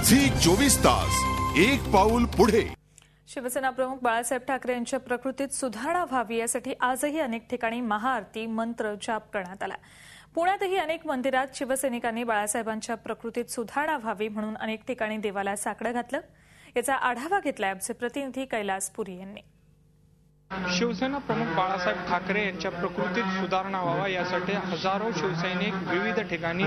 Zee 24 तास एक पाऊल पुढे। शिवसेना प्रमुख बाळासाहेब ठाकरे यांच्या प्रकृतीत सुधारणा व्हावी यासाठी आजही अनेक ठिकाणी महाआरती मंत्र जाप करण्यात आला। पुण्यातही अनेक मंदिरात शिवसैनिकांनी बाळासाहेबांच्या प्रकृतीत सुधारणा व्हावी म्हणून अनेक ठिकाणी देवाला साकडं घातलं। याचा आढावा घेतलाय आमचे प्रतिनिधी कैलास पुरी यांनी। शिवसेना प्रमुख बाळासाहेब ठाकरे यांच्या प्रकृतीत सुधारणा व्हावा यासाठी हजारो शिवसैनिक विविध ठिकाणी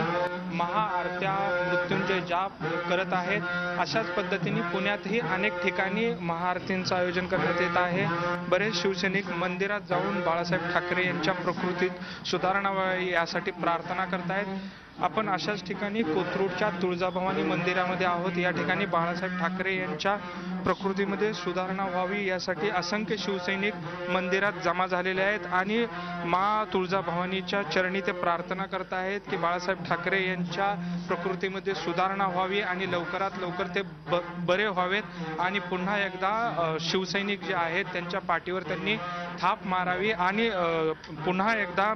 महाआरत्या मृत्युंजय जाप करत आहेत। अशाच पद्धतीने पुण्यातही अनेक ठिकाणी महाआरतींचं आयोजन करण्यात येत आहे। बरेच शिवसैनिक मंदिरात जाऊन बाळासाहेब ठाकरे यांच्या प्रकृतीत सुधारणा व्हावी यासाठी प्रार्थना करतायत। आपण अशाच ठिकाणी कोथरूडच्या तुळजाभवानी मंदिरामध्ये आहोत। या ठिकाणी बाळासाहेब ठाकरे यांच्या प्रकृतीमध्ये सुधारणा व्हावी यासाठी असंख्य शिवसैनिक मंदिरात जमा झालेले आहेत आणि मा तुळजाभवानीच्या चरणी ते प्रार्थना करत आहेत की बाळासाहेब ठाकरे यांच्या प्रकृतीमध्ये सुधारणा व्हावी आणि लवकरात लवकर ते बरे व्हावेत आणि पुन्हा एकदा शिवसैनिक जे आहेत त्यांच्या पाठीवर त्यांनी थाप मारावी आणि पुन्हा एकदा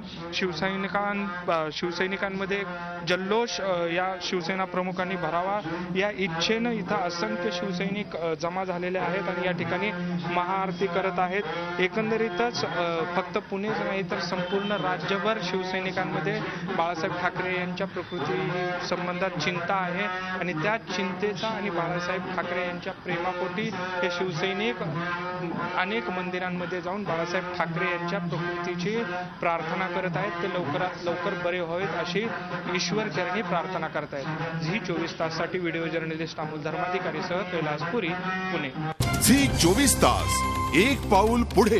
शिवसैनिकांमध्ये जल्लोष या शिवसेना प्रमुखांनी भरावा या इच्छेनं इथं असंख्य शिवसैनिक जमा झालेले आहेत आणि या ठिकाणी महाआरती करत आहेत। एकंदरीतच फक्त पुणेच नाही तर संपूर्ण राज्यभर शिवसैनिकांमध्ये बाळासाहेब ठाकरे यांच्या प्रकृती संबंधात चिंता आहे आणि त्या चिंतेचा आणि बाळासाहेब ठाकरे यांच्या प्रेमापोटी हे शिवसैनिक अनेक मंदिरांमध्ये जाऊन बाळासाहेब ठाकरे यांच्या प्रकृतीची प्रार्थना करत आहेत। ते लवकरात लवकर बरे व्हावेत अशी ईश्वर चरणी प्रार्थना करतायत। झी 24 ताससाठी व्हिडिओ जर्नलिस्ट अमोल धर्माधिकारी सह कैलास पुरी, पुणे। झी 24 तास एक पाऊल पुढे।